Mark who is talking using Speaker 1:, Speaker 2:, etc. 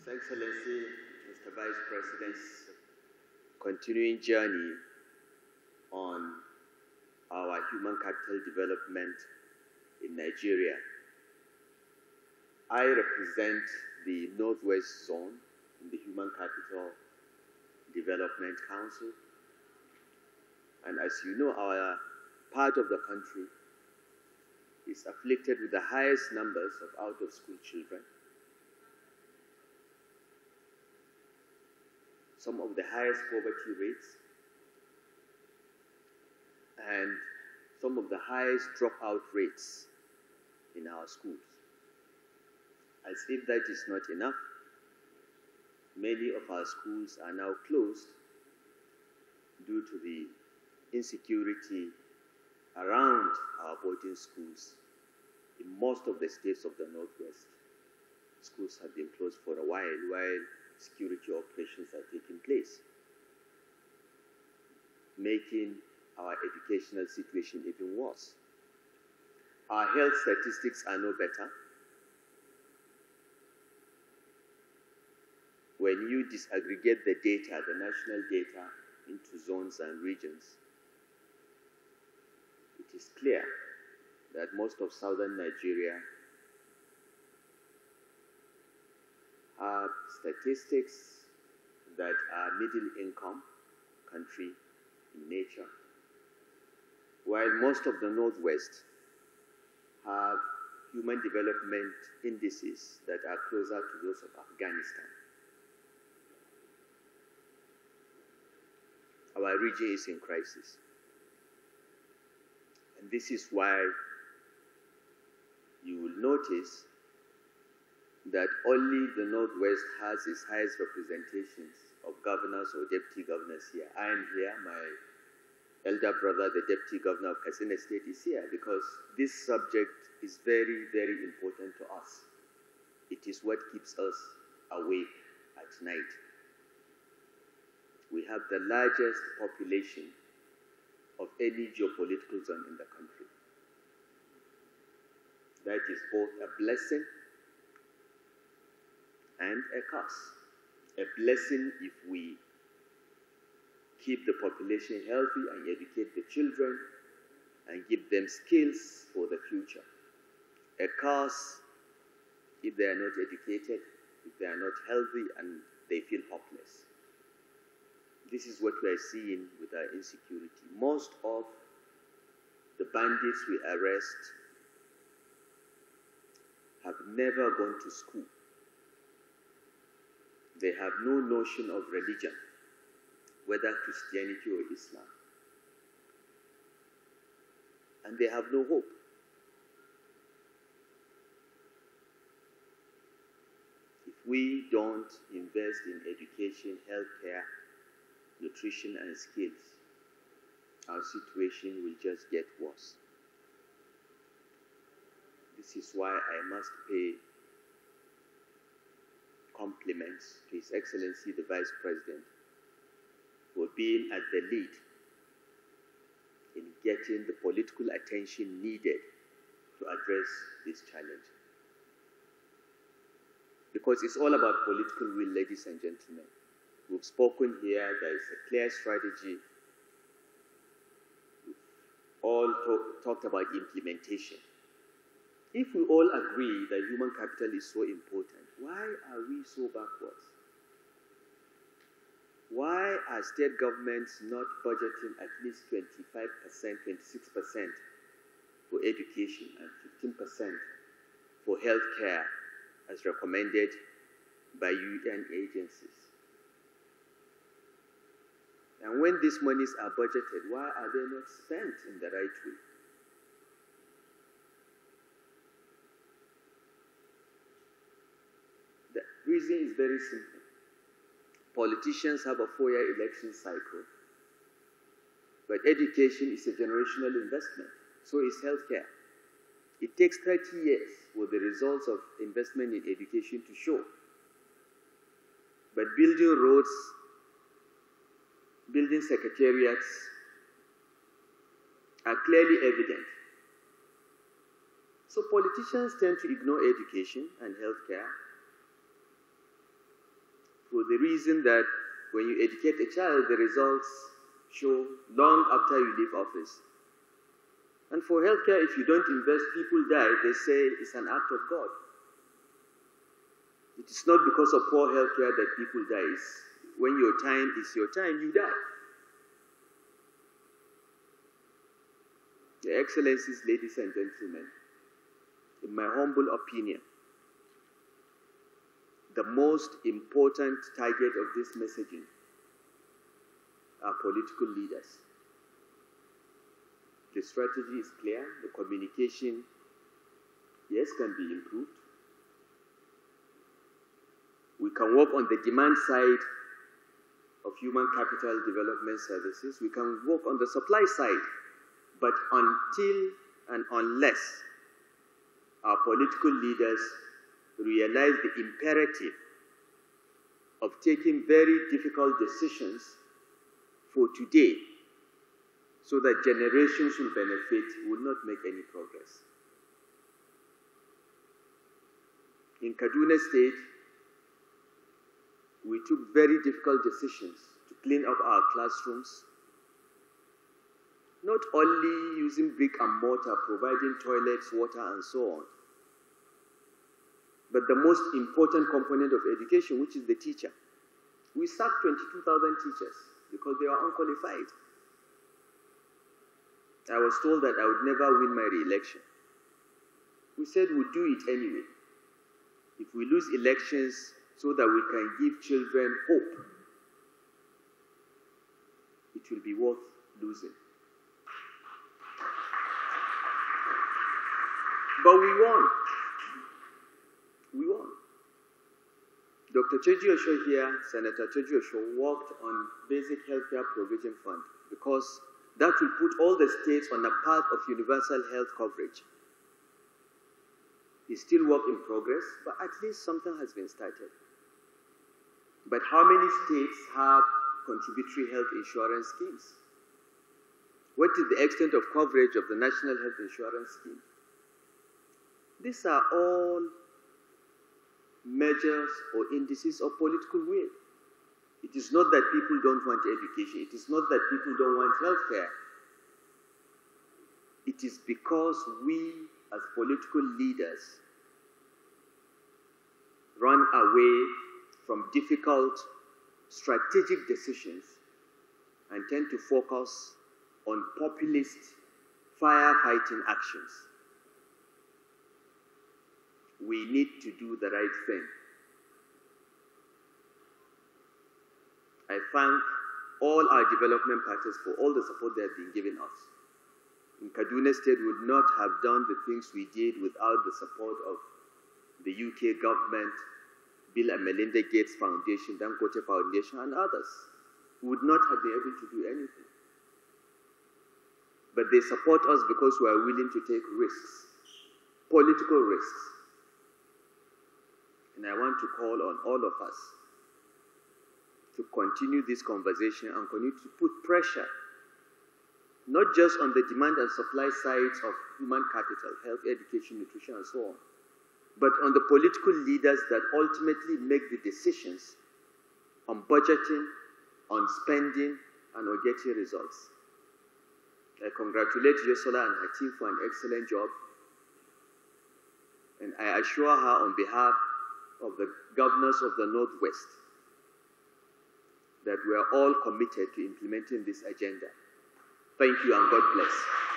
Speaker 1: Excellency, Mr. Vice President's continuing journey on our human capital development in Nigeria. I represent the Northwest Zone in the Human Capital Development Council. And as you know, our part of the country is afflicted with the highest numbers of out-of-school children, some of the highest poverty rates, and some of the highest dropout rates in our schools. As if that is not enough, many of our schools are now closed due to the insecurity around our boarding schools. In most of the states of the Northwest, schools have been closed for a while security operations are taking place, making our educational situation even worse. Our health statistics are no better. When you disaggregate the data, the national data, into zones and regions, it is clear that most of southern Nigeria have statistics that are middle income country in nature, while most of the Northwest have human development indices that are closer to those of Afghanistan. Our region is in crisis. And this is why you will notice that only the Northwest has its highest representations of governors or deputy governors here. I am here, my elder brother, the deputy governor of Katsina State, is here because this subject is very, very important to us. It is what keeps us awake at night. We have the largest population of any geopolitical zone in the country. That is both a blessing and a curse. A blessing if we keep the population healthy and educate the children and give them skills for the future. A curse if they are not educated, if they are not healthy and they feel hopeless. This is what we are seeing with our insecurity. Most of the bandits we arrest have never gone to school. They have no notion of religion, whether Christianity or Islam. And they have no hope. If we don't invest in education, healthcare, nutrition, and skills, our situation will just get worse. This is why I must pay compliments to His Excellency the Vice President for being at the lead in getting the political attention needed to address this challenge. Because it's all about political will, ladies and gentlemen. We've spoken here, there is a clear strategy. We've all talked about implementation. If we all agree that human capital is so important, why are we so backwards? Why are state governments not budgeting at least 25%, 26% for education and 15% for healthcare as recommended by UN agencies? And when these monies are budgeted, why are they not spent in the right way? The reason is very simple. Politicians have a 4-year election cycle, but education is a generational investment. So is healthcare. It takes 30 years for the results of investment in education to show. But building roads, building secretariats are clearly evident. So politicians tend to ignore education and healthcare for the reason that when you educate a child, the results show long after you leave office. And for healthcare, if you don't invest, people die. They say it's an act of God. It is not because of poor healthcare that people die. It's when your time is your time, you die. Your Excellencies, ladies and gentlemen, in my humble opinion, the most important target of this messaging are political leaders. The strategy is clear, the communication, yes, can be improved. We can work on the demand side of human capital development services. We can work on the supply side. But until and unless our political leaders realize the imperative of taking very difficult decisions for today so that generations will benefit, we will not make any progress. In Kaduna State, we took very difficult decisions to clean up our classrooms, not only using brick and mortar, providing toilets, water, and so on, but the most important component of education, which is the teacher. We sacked 22,000 teachers because they were unqualified. I was told that I would never win my re-election. We said we'd do it anyway. If we lose elections so that we can give children hope, it will be worth losing. But we won. We won. Dr. Cheji Osho here, Senator Cheji Osho, worked on basic healthcare provision fund because that will put all the states on a path of universal health coverage. It's still work in progress, but at least something has been started. But how many states have contributory health insurance schemes? What is the extent of coverage of the National Health Insurance Scheme? These are all measures or indices of political will. It is not that people don't want education. It is not that people don't want healthcare. It is because we, as political leaders, run away from difficult strategic decisions and tend to focus on populist firefighting actions. We need to do the right thing. I thank all our development partners for all the support they have been giving us. In Kaduna State, we would not have done the things we did without the support of the UK government, Bill and Melinda Gates Foundation, Dangote Foundation, and others. We would not have been able to do anything. But they support us because we are willing to take risks, political risks. And I want to call on all of us to continue this conversation and continue to put pressure, not just on the demand and supply sides of human capital, health, education, nutrition, and so on, but on the political leaders that ultimately make the decisions on budgeting, on spending, and on getting results. I congratulate Yosola and her team for an excellent job, and I assure her on behalf of the governors of the Northwest that we are all committed to implementing this agenda. Thank you and God bless.